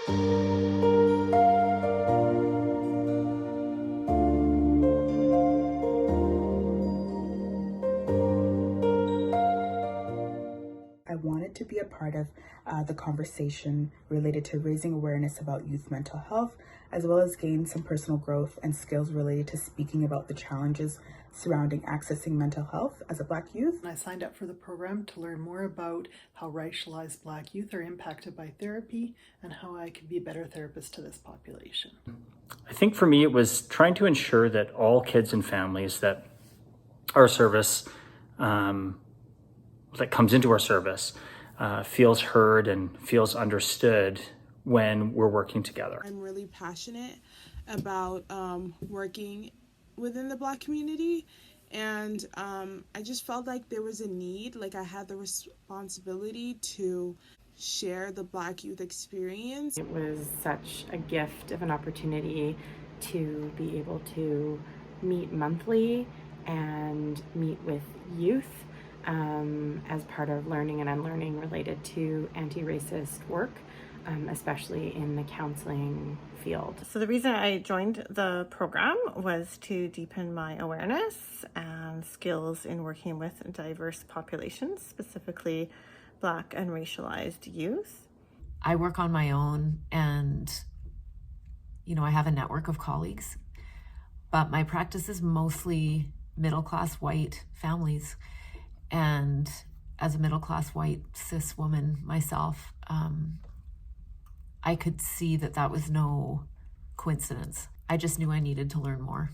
I wanted to be a part of the conversation related to raising awareness about youth mental health, as well as gain some personal growth and skills related to speaking about the challenges surrounding accessing mental health as a Black youth. I signed up for the program to learn more about how racialized Black youth are impacted by therapy and how I can be a better therapist to this population. I think for me, it was trying to ensure that all kids and families that our service, that comes into our service, feels heard and feels understood when we're working together. I'm really passionate about working within the Black community, and I just felt like there was a need, like I had the responsibility to share the Black youth experience. It was such a gift of an opportunity to be able to meet monthly and meet with youth as part of learning and unlearning related to anti-racist work, especially in the counseling field. So the reason I joined the program was to deepen my awareness and skills in working with diverse populations, specifically Black and racialized youth. I work on my own, and I have a network of colleagues, but my practice is mostly middle-class white families. And as a middle-class white cis woman myself, I could see that that was no coincidence. I just knew I needed to learn more.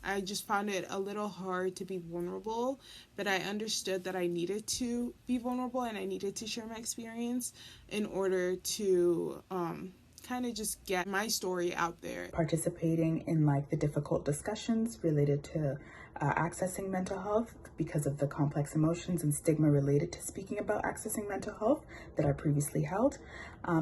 I just found it a little hard to be vulnerable, but I understood that I needed to be vulnerable and I needed to share my experience in order to kind of just get my story out there. Participating in the difficult discussions related to accessing mental health because of the complex emotions and stigma related to speaking about accessing mental health that I previously held,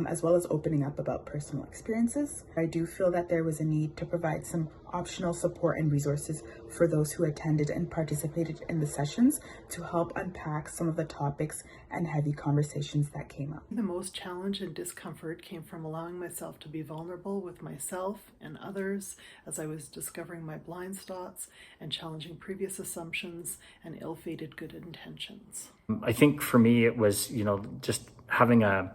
as well as opening up about personal experiences. I do feel that there was a need to provide some optional support and resources for those who attended and participated in the sessions to help unpack some of the topics and heavy conversations that came up. The most challenge and discomfort came from allowing myself to be vulnerable with myself and others as I was discovering my blind spots and challenging previous assumptions and ill-fated good intentions. I think for me, it was, just having a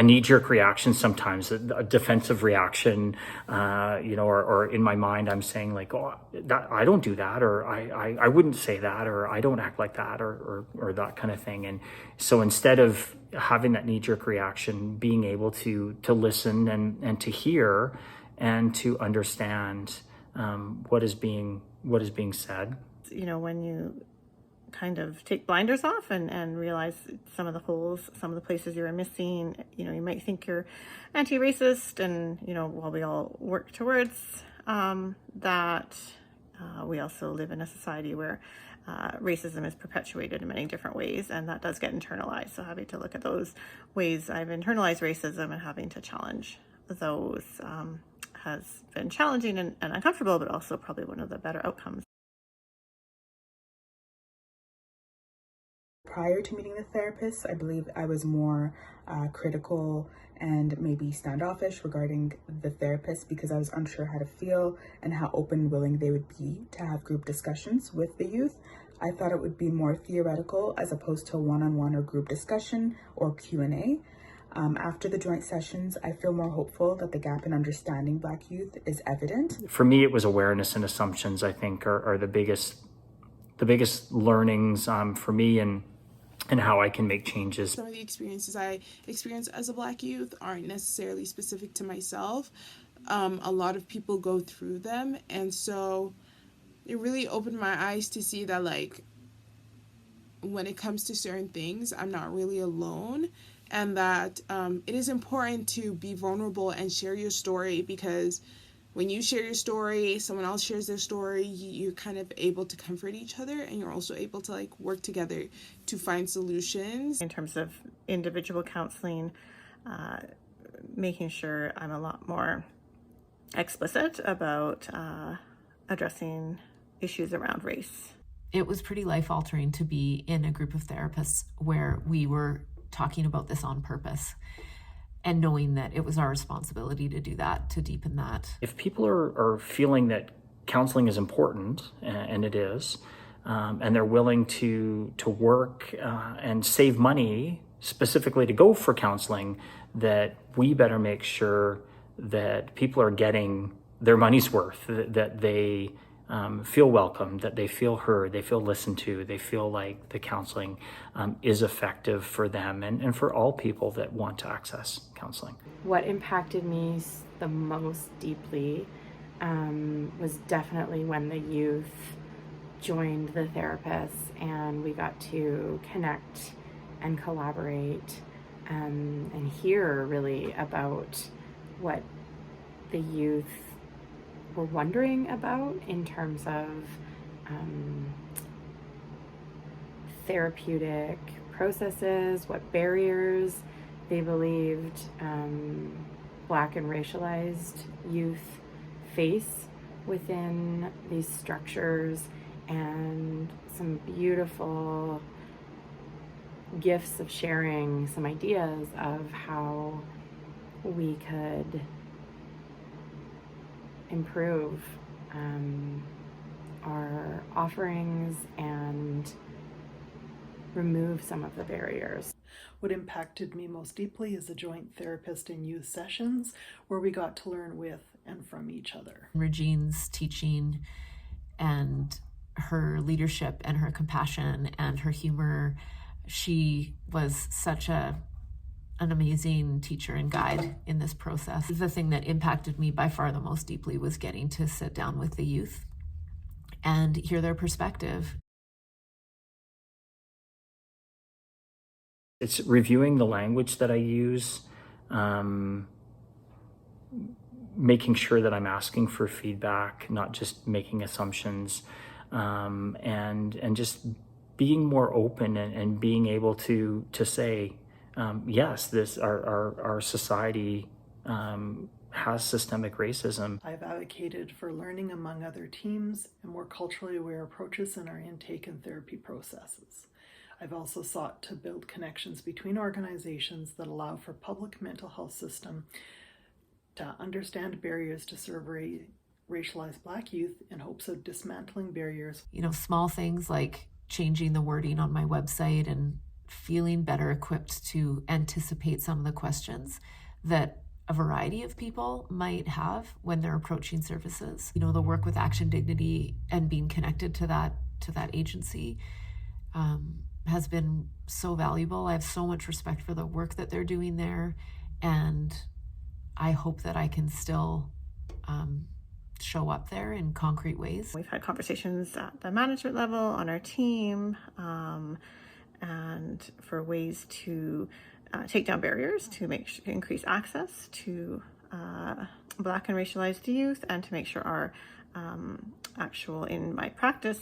knee-jerk reaction sometimes, a defensive reaction, or in my mind, I'm saying I don't do that, or I wouldn't say that, or I don't act like that, or that kind of thing. And so instead of having that knee-jerk reaction, being able to listen and to hear and to understand what is being said. When you kind of take blinders off and realize some of the holes, some of the places you're missing, you might think you're anti-racist, and while we all work towards that, we also live in a society where racism is perpetuated in many different ways, and that does get internalized. So having to look at those ways I've internalized racism and having to challenge those has been challenging and uncomfortable, but also probably one of the better outcomes. Prior to meeting the therapist, I believe I was more critical and maybe standoffish regarding the therapist because I was unsure how to feel and how open and willing they would be to have group discussions with the youth. I thought it would be more theoretical as opposed to a one-on-one or group discussion or Q&A. After the joint sessions, I feel more hopeful that the gap in understanding Black youth is evident. For me, it was awareness and assumptions, I think, are the biggest learnings for me and how I can make changes. Some of the experiences I experience as a Black youth aren't necessarily specific to myself. A lot of people go through them, and so it really opened my eyes to see that when it comes to certain things, I'm not really alone, and that it is important to be vulnerable and share your story, because when you share your story, someone else shares their story, you're kind of able to comfort each other, and you're also able to work together to find solutions. In terms of individual counseling, making sure I'm a lot more explicit about addressing issues around race. It was pretty life-altering to be in a group of therapists where we were talking about this on purpose and knowing that it was our responsibility to do that, to deepen that. If people are feeling that counseling is important, and it is, and they're willing to work and save money specifically to go for counseling, that we better make sure that people are getting their money's worth, that they feel welcome, that they feel heard, they feel listened to, they feel like the counseling is effective for them and for all people that want to access counseling. What impacted me the most deeply was definitely when the youth joined the therapists and we got to connect and collaborate and hear really about what the youth were wondering about in terms of therapeutic processes, what barriers they believed Black and racialized youth face within these structures, and some beautiful gifts of sharing some ideas of how we could improve our offerings and remove some of the barriers. What impacted me most deeply is the joint therapist and youth sessions where we got to learn with and from each other. Regine's teaching and her leadership and her compassion and her humor, she was such an amazing teacher and guide in this process. The thing that impacted me by far the most deeply was getting to sit down with the youth and hear their perspective. It's reviewing the language that I use, making sure that I'm asking for feedback, not just making assumptions, and just being more open and being able to say, yes, this our society has systemic racism. I've advocated for learning among other teams and more culturally aware approaches in our intake and therapy processes. I've also sought to build connections between organizations that allow for public mental health system to understand barriers to serve racialized Black youth in hopes of dismantling barriers. Small things like changing the wording on my website and feeling better equipped to anticipate some of the questions that a variety of people might have when they're approaching services. The work with Action Dignity and being connected to that agency has been so valuable. I have so much respect for the work that they're doing there, and I hope that I can still show up there in concrete ways. We've had conversations at the management level on our team, and for ways to take down barriers to increase access to Black and racialized youth, and to make sure our in my practice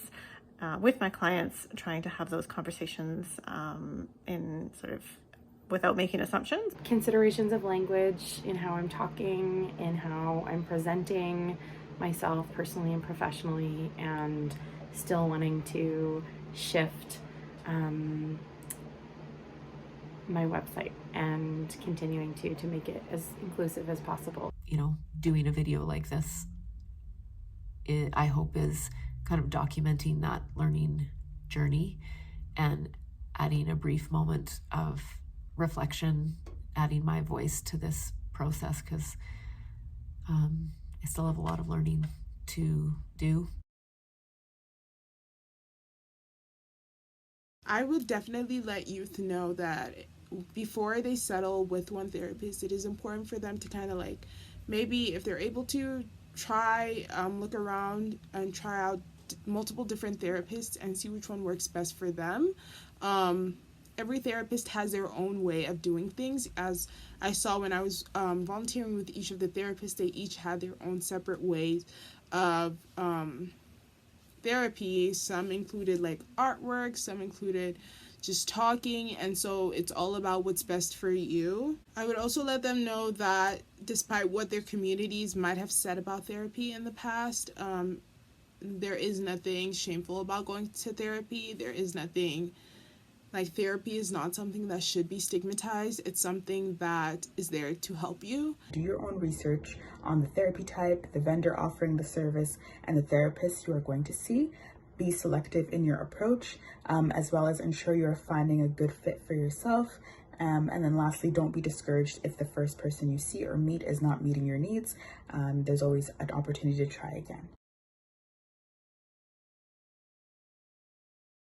with my clients, trying to have those conversations in sort of without making assumptions. Considerations of language in how I'm talking, in how I'm presenting myself personally and professionally, and still wanting to shift my website and continuing to make it as inclusive as possible. Doing a video like this, I hope is kind of documenting that learning journey and adding a brief moment of reflection, adding my voice to this process, because I still have a lot of learning to do. I would definitely let youth know that before they settle with one therapist, it is important for them to kind of like, maybe if they're able to, try look around and try out multiple different therapists and see which one works best for them. Every therapist has their own way of doing things. As I saw when I was volunteering with each of the therapists, they each had their own separate ways of therapy. Some included like artwork, some included just talking, and so it's all about what's best for you. I would also let them know that despite what their communities might have said about therapy in the past, there is nothing shameful about going to therapy. There is nothing Like, therapy is not something that should be stigmatized. It's something that is there to help you. Do your own research on the therapy type, the vendor offering the service, and the therapist you are going to see. Be selective in your approach, as well as ensure you're finding a good fit for yourself. And then lastly, don't be discouraged if the first person you see or meet is not meeting your needs. There's always an opportunity to try again.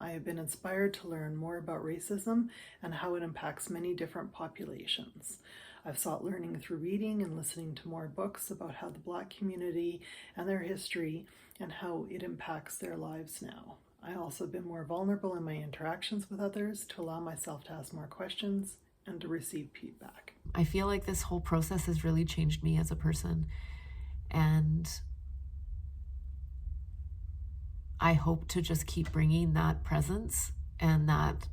I have been inspired to learn more about racism and how it impacts many different populations. I've sought learning through reading and listening to more books about how the Black community and their history and how it impacts their lives now. I also have been more vulnerable in my interactions with others to allow myself to ask more questions and to receive feedback. I feel like this whole process has really changed me as a person, and I hope to just keep bringing that presence and that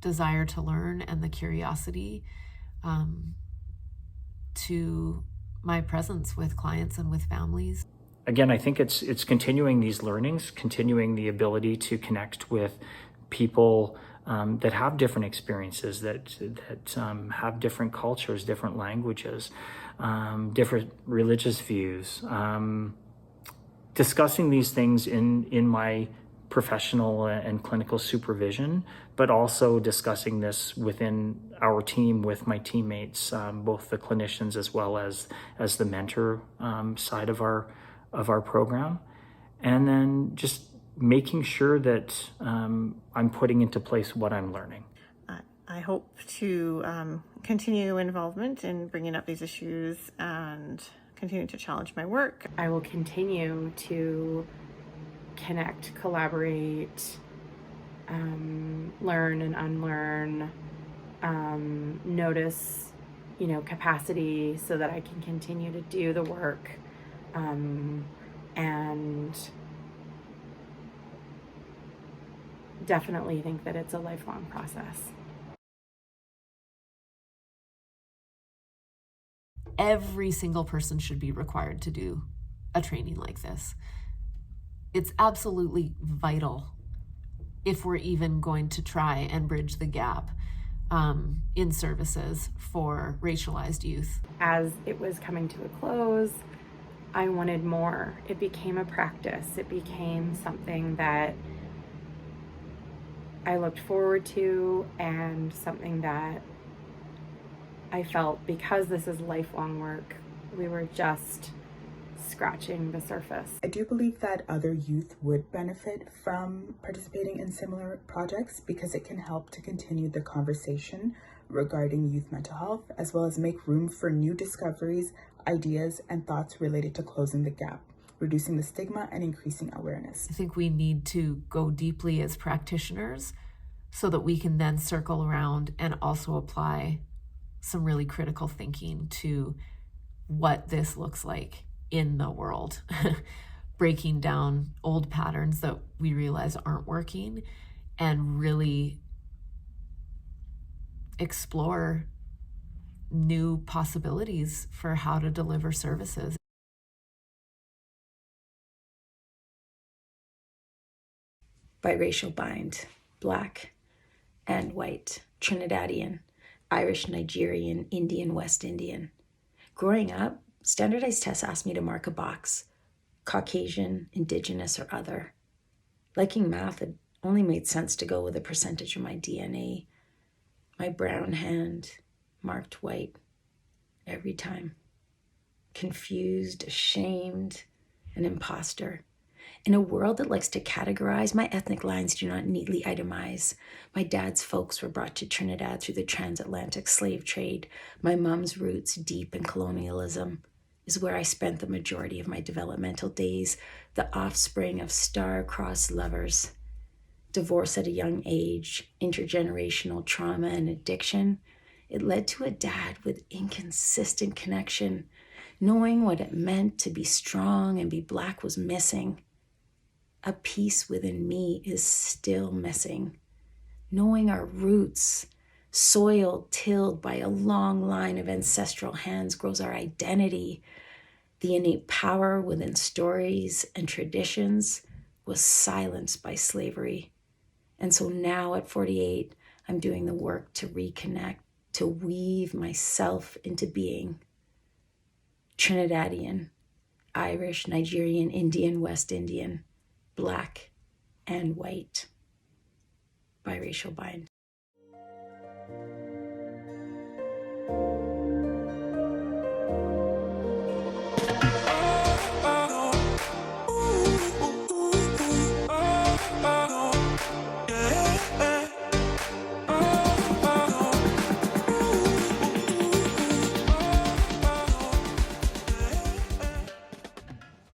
desire to learn and the curiosity to my presence with clients and with families. Again, I think it's continuing these learnings, continuing the ability to connect with people that have different experiences, that have different cultures, different languages, different religious views. Discussing these things in my professional and clinical supervision, but also discussing this within our team with my teammates, both the clinicians as well as the mentor side of our program, and then just making sure that I'm putting into place what I'm learning. I hope to continue involvement in bringing up these issues and continue to challenge my work. I will continue to connect, collaborate, learn and unlearn, notice, capacity so that I can continue to do the work, and definitely think that it's a lifelong process. Every single person should be required to do a training like this. It's absolutely vital if we're even going to try and bridge the gap in services for racialized youth. As it was coming to a close, I wanted more. It became a practice. It became something that I looked forward to, and something that I felt, because this is lifelong work, we were just scratching the surface. I do believe that other youth would benefit from participating in similar projects because it can help to continue the conversation regarding youth mental health, as well as make room for new discoveries, ideas, and thoughts related to closing the gap, reducing the stigma, and increasing awareness. I think we need to go deeply as practitioners so that we can then circle around and also apply some really critical thinking to what this looks like in the world, breaking down old patterns that we realize aren't working, and really explore new possibilities for how to deliver services. Biracial bind, Black and white, Trinidadian, Irish, Nigerian, Indian, West Indian. Growing up, standardized tests asked me to mark a box, Caucasian, Indigenous, or other. Liking math, it only made sense to go with a percentage of my DNA. My brown hand marked white every time. Confused, ashamed, an imposter. In a world that likes to categorize, my ethnic lines do not neatly itemize. My dad's folks were brought to Trinidad through the transatlantic slave trade. My mom's roots, deep in colonialism, is where I spent the majority of my developmental days, the offspring of star-crossed lovers. Divorce at a young age, intergenerational trauma and addiction. It led to a dad with inconsistent connection. Knowing what it meant to be strong and be Black was missing. A piece within me is still missing. Knowing our roots, soil tilled by a long line of ancestral hands, grows our identity. The innate power within stories and traditions was silenced by slavery. And so now at 48, I'm doing the work to reconnect, to weave myself into being Trinidadian, Irish, Nigerian, Indian, West Indian, Black, and white. Biracial bind.